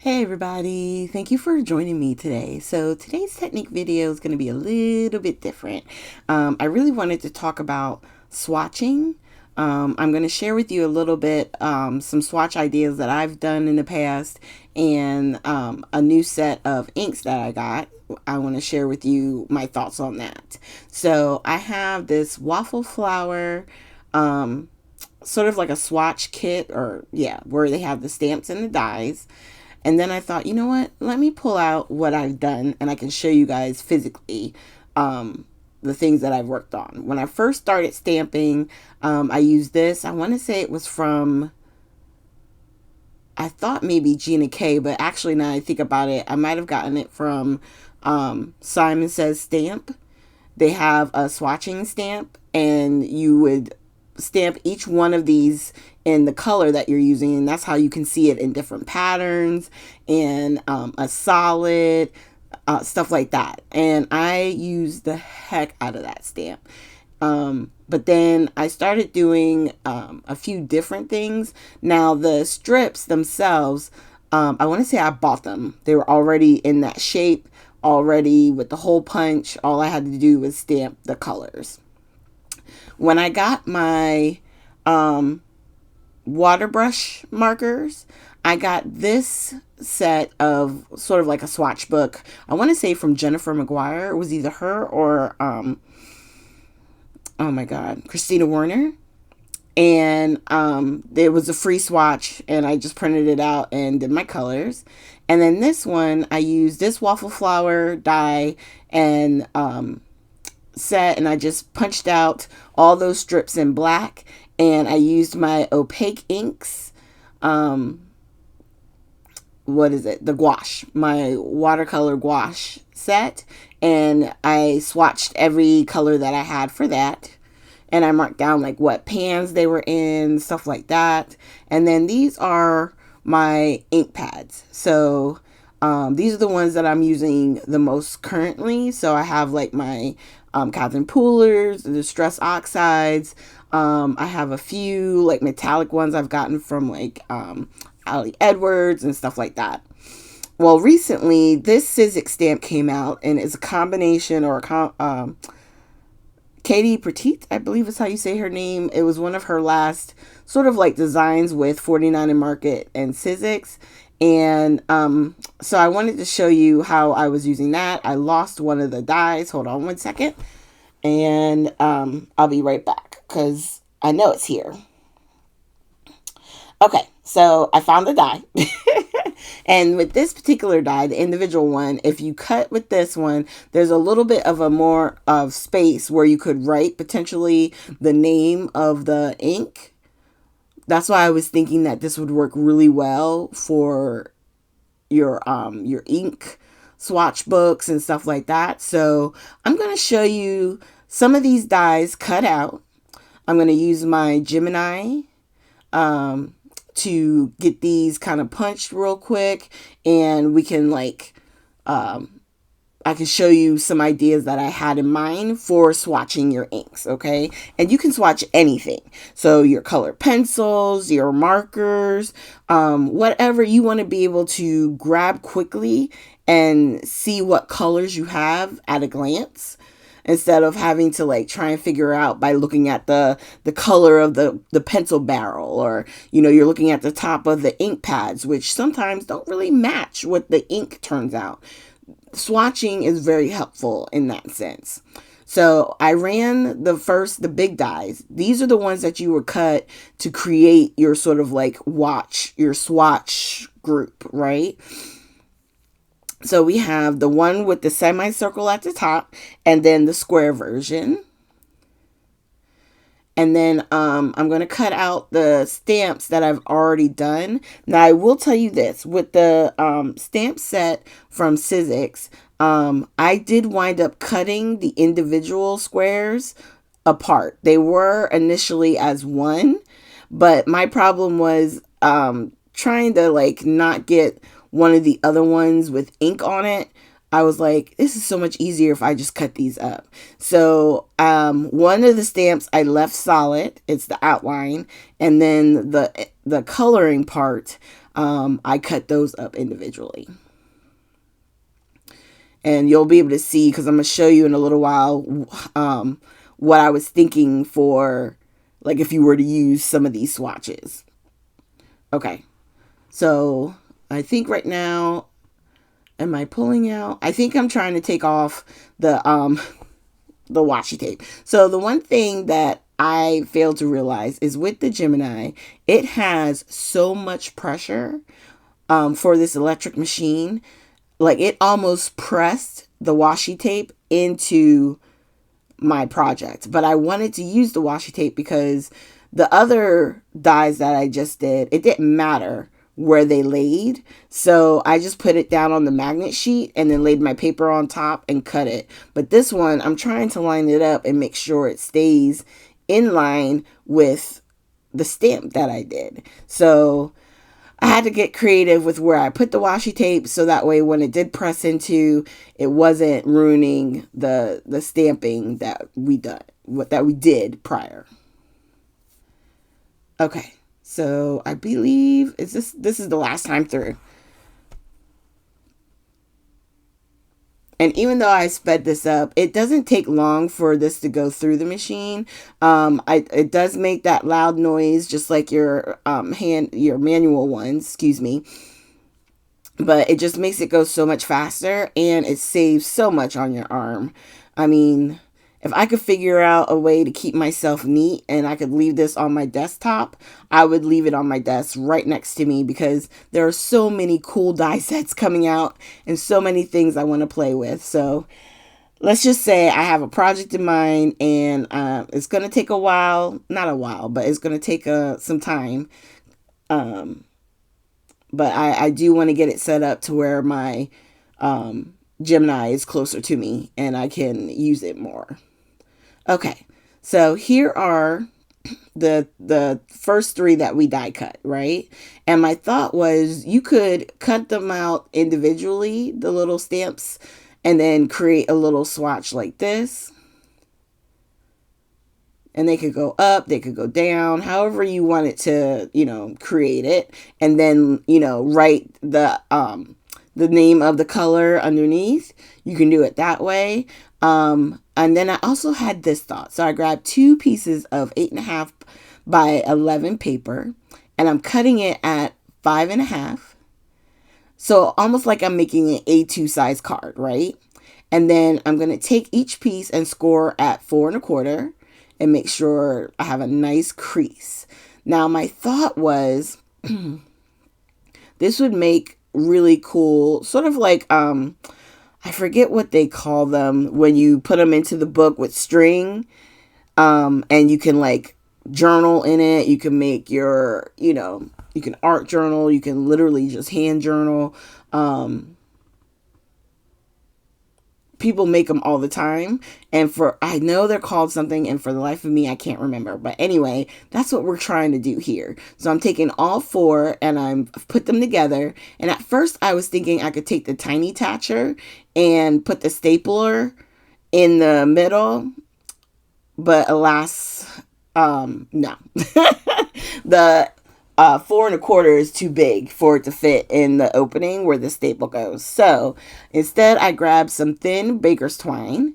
Hey everybody, thank you for joining me today. So today's technique video is going to be a little bit different. I really wanted to talk about swatching. I'm going to share with you a little bit some swatch ideas that I've done in the past and a new set of inks that I got. I want to share with you my thoughts on that. So I have this waffle flower sort of like a swatch kit, or yeah, where they have the stamps and the dies. And then I thought, you know what? Let me pull out what I've done and I can show you guys physically the things that I've worked on. When I first started stamping, I used this. I want to say it was from, I thought maybe Gina K, but actually now I think about it, I might have gotten it from Simon Says Stamp. They have a swatching stamp, and you would stamp each one of these in the color that you're using, and that's how you can see it in different patterns and a solid stuff like that. And I use the heck out of that stamp. But then I started doing a few different things. Now the strips themselves, I want to say I bought them. They were already in that shape, already with the hole punch. All I had to do was stamp the colors. When I got my water brush markers, I got this set of sort of like a swatch book. I want to say from Jennifer McGuire. It was either her or oh my god, Christina Werner. And there was a free swatch, and I just printed it out and did my colors. And then this one, I used this waffle flower die and set, and I just punched out all those strips in black, and I used my opaque inks. What is it? The gouache, my watercolor gouache set, and I swatched every color that I had for that. And I marked down like what pans they were in, stuff like that. And then these are my ink pads. So these are the ones that I'm using the most currently. So I have like my Catherine Poolers, the Distress Oxides. I have a few like metallic ones I've gotten from like Ali Edwards and stuff like that. Well, recently this Sizzix stamp came out, and it's a combination or Katie Petit, I believe is how you say her name. It was one of her last sort of like designs with 49 and Market and Sizzix. And so I wanted to show you how I was using that. I lost one of the dies. Hold on one second. And I'll be right back because I know it's here. Okay, so I found the die. And with this particular die, the individual one, if you cut with this one, there's a little bit of a more of space where you could write potentially the name of the ink. That's why I was thinking that this would work really well for your ink swatch books and stuff like that. So I'm going to show you some of these dies cut out. I'm going to use my Gemini to get these kind of punched real quick, and we can like I can show you some ideas that I had in mind for swatching your inks, okay? And you can swatch anything. So your colored pencils, your markers, whatever you want to be able to grab quickly and see what colors you have at a glance, instead of having to like try and figure out by looking at the color of the pencil barrel, or you're looking at the top of the ink pads, which sometimes don't really match what the ink turns out. Swatching is very helpful in that sense. So I ran the big dies. These are the ones that you would cut to create your sort of like your swatch group, right? So we have the one with the semicircle at the top, and then the square version. And then I'm going to cut out the stamps that I've already done. Now, I will tell you this. With the stamp set from Sizzix, I did wind up cutting the individual squares apart. They were initially as one, but my problem was trying to like not get one of the other ones with ink on it. I was like, this is so much easier if I just cut these up. So one of the stamps I left solid. It's the outline. And then the coloring part, I cut those up individually. And you'll be able to see, because I'm going to show you in a little while, what I was thinking for, like, if you were to use some of these swatches. Okay, so I think right now, am I pulling out? I think I'm trying to take off the washi tape. So the one thing that I failed to realize is with the Gemini, it has so much pressure for this electric machine. Like, it almost pressed the washi tape into my project. But I wanted to use the washi tape because the other dies that I just did, it didn't matter where they laid. So I just put it down on the magnet sheet and then laid my paper on top and cut it. But this one, I'm trying to line it up and make sure it stays in line with the stamp that I did. So I had to get creative with where I put the washi tape, so that way when it did press into, it wasn't ruining the stamping that we did prior. Okay, so I believe this is the last time through. And even though I sped this up, it doesn't take long for this to go through the machine. It does make that loud noise, just like your your manual ones, excuse me. But it just makes it go so much faster, and it saves so much on your arm. I mean, if I could figure out a way to keep myself neat and I could leave this on my desktop, I would leave it on my desk right next to me, because there are so many cool die sets coming out and so many things I want to play with. So let's just say I have a project in mind, and it's going to take a while, not a while, but it's going to take some time. But I do want to get it set up to where my Gemini is closer to me and I can use it more. Okay, so here are the first three that we die cut, right? And my thought was you could cut them out individually, the little stamps, and then create a little swatch like this. And they could go up, they could go down, however you want it to, create it. And then, write the name of the color underneath. You can do it that way. And then I also had this thought. So I grabbed 2 pieces of 8.5 by 11 paper, and I'm cutting it at 5.5. So almost like I'm making an A2 size card, right? And then I'm going to take each piece and score at 4.25 and make sure I have a nice crease. Now, my thought was this would make really cool, sort of like, I forget what they call them when you put them into the book with string, and you can like journal in it. You can make your, you can art journal. You can literally just hand journal. People make them all the time, and I know they're called something, and for the life of me I can't remember, but anyway, that's what we're trying to do here. So I'm taking all 4 and I've put them together, and at first I was thinking I could take the tiny tacher and put the stapler in the middle, but alas, no. The 4.25 is too big for it to fit in the opening where the staple goes. So instead I grabbed some thin baker's twine,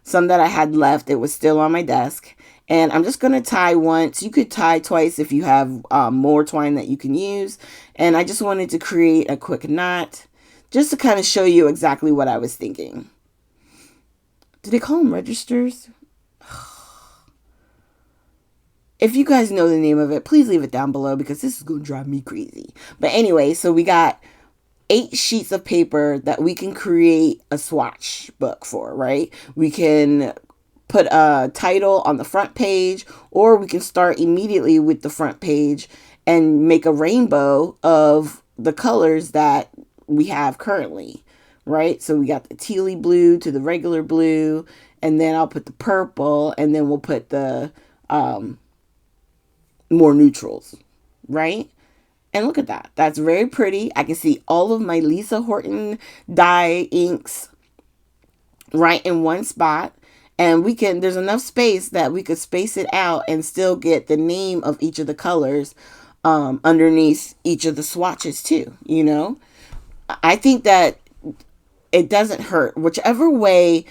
some that I had left. It was still on my desk. And I'm just going to tie once. You could tie twice if you have more twine that you can use. And I just wanted to create a quick knot just to kind of show you exactly what I was thinking. Do they call them registers? If you guys know the name of it, please leave it down below, because this is going to drive me crazy. But anyway, so we got 8 sheets of paper that we can create a swatch book for, right? We can put a title on the front page, or we can start immediately with the front page and make a rainbow of the colors that we have currently, right? So we got the tealy blue to the regular blue, and then I'll put the purple, and then we'll put the more neutrals, right? And look at that. That's very pretty. I can see all of my Lisa Horton dye inks right in one spot. And there's enough space that we could space it out and still get the name of each of the colors underneath each of the swatches too, you know? I think that it doesn't hurt. Whichever way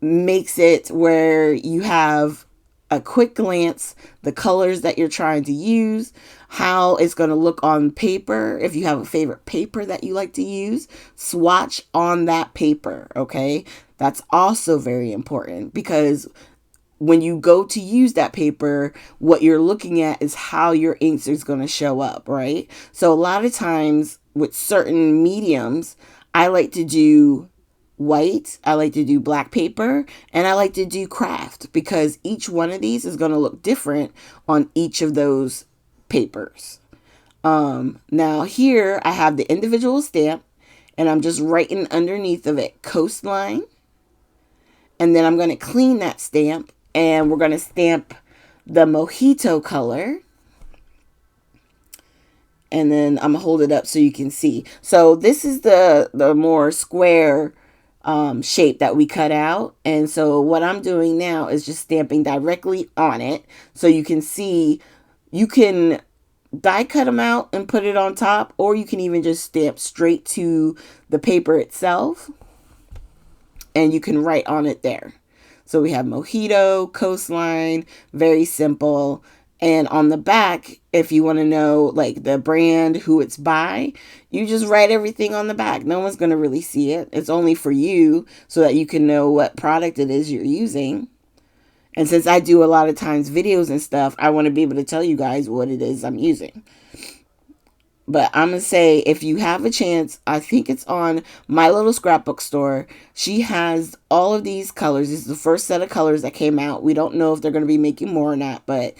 makes it where you have a quick glance, the colors that you're trying to use, how it's going to look on paper. If you have a favorite paper that you like to use, swatch on that paper, okay? That's also very important because when you go to use that paper, what you're looking at is how your inks is going to show up, right? So a lot of times with certain mediums, I like to do white, I like to do black paper, and I like to do craft because each one of these is going to look different on each of those papers. Now here I have the individual stamp and I'm just writing underneath of it coastline. And then I'm going to clean that stamp and we're going to stamp the mojito color. And then I'm going to hold it up so you can see. So this is the more square shape that we cut out. And so what I'm doing now is just stamping directly on it. So you can see, you can die cut them out and put it on top, or you can even just stamp straight to the paper itself. And you can write on it there. So we have mojito, coastline, very simple. And on the back, if you want to know like the brand, who it's by, you just write everything on the back. No one's going to really see it. It's only for you so that you can know what product it is you're using. And since I do a lot of times videos and stuff, I want to be able to tell you guys what it is I'm using. But I'm going to say, if you have a chance, I think it's on My Little Scrapbook Store. She has all of these colors. This is the first set of colors that came out. We don't know if they're going to be making more or not, but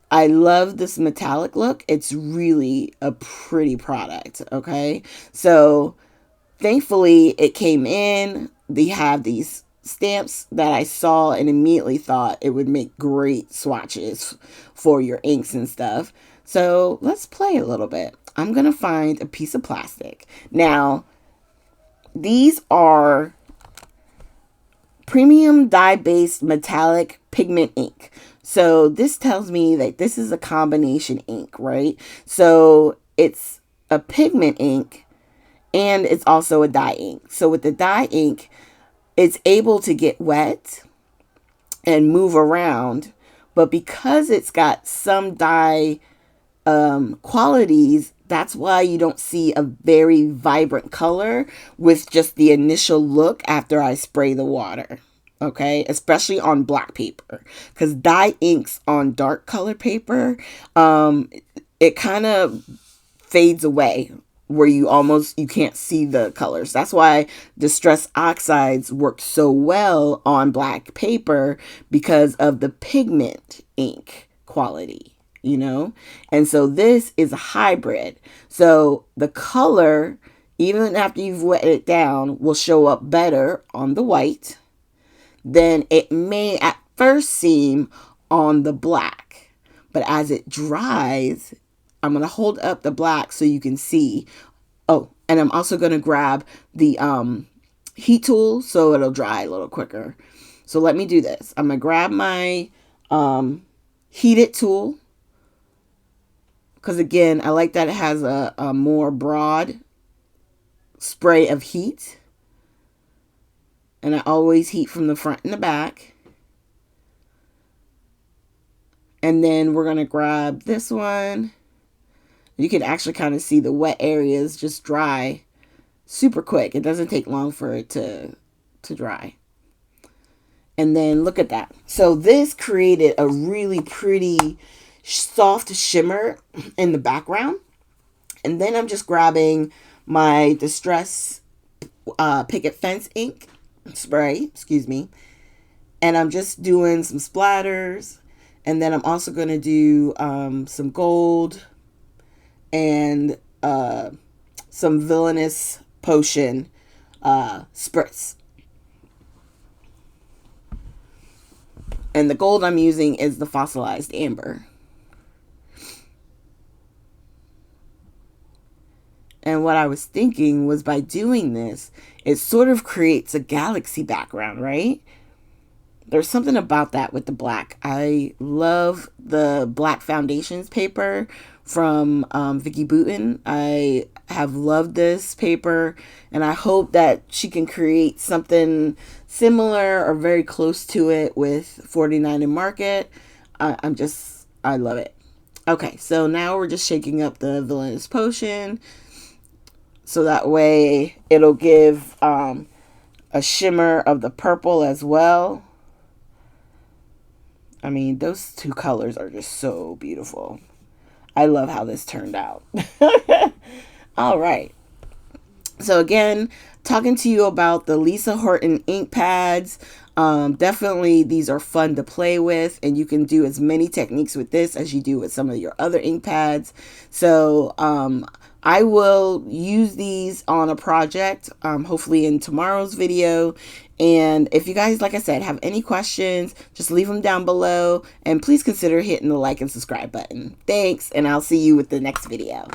I love this metallic look. It's really a pretty product, okay? So, thankfully, it came in. They have these stamps that I saw and immediately thought it would make great swatches for your inks and stuff. So, let's play a little bit. I'm going to find a piece of plastic. Now, these are premium dye-based metallic pigment ink. So this tells me that this is a combination ink, right? So it's a pigment ink and it's also a dye ink. So with the dye ink, it's able to get wet and move around, but because it's got some dye qualities, that's why you don't see a very vibrant color with just the initial look after I spray the water. Okay, especially on black paper, because dye inks on dark color paper, it kind of fades away where you can't see the colors. That's why Distress Oxides work so well on black paper, because of the pigment ink quality. You know, and so this is a hybrid. So the color, even after you've wetted it down, will show up better on the white than it may at first seem on the black. But as it dries, I'm going to hold up the black so you can see. Oh, and I'm also going to grab the heat tool so it'll dry a little quicker. So let me do this. I'm going to grab my heated tool. Because again, I like that it has a more broad spray of heat. And I always heat from the front and the back. And then we're going to grab this one. You can actually kind of see the wet areas just dry super quick. It doesn't take long for it to dry. And then look at that. So this created a really pretty soft shimmer in the background. And then I'm just grabbing my Distress Picket Fence ink spray, and I'm just doing some splatters. And then I'm also going to do some gold and some Villainous Potion spritz. And the gold I'm using is the fossilized amber. And what I was thinking was, by doing this, it sort of creates a galaxy background, right? There's something about that with the black. I love the black foundations paper from Vicki Boutin. I have loved this paper, and I hope that she can create something similar or very close to it with 49 in Market. I love it. Okay, so now we're just shaking up the Villainous Potion, so that way it'll give a shimmer of the purple as well. I mean, those two colors are just so beautiful. I love how this turned out. All right. So again, talking to you about the Lisa Horton ink pads. Definitely these are fun to play with, and you can do as many techniques with this as you do with some of your other ink pads. So I will use these on a project, hopefully in tomorrow's video. And if you guys, like I said, have any questions, just leave them down below, and please consider hitting the like and subscribe button. Thanks, and I'll see you with the next video.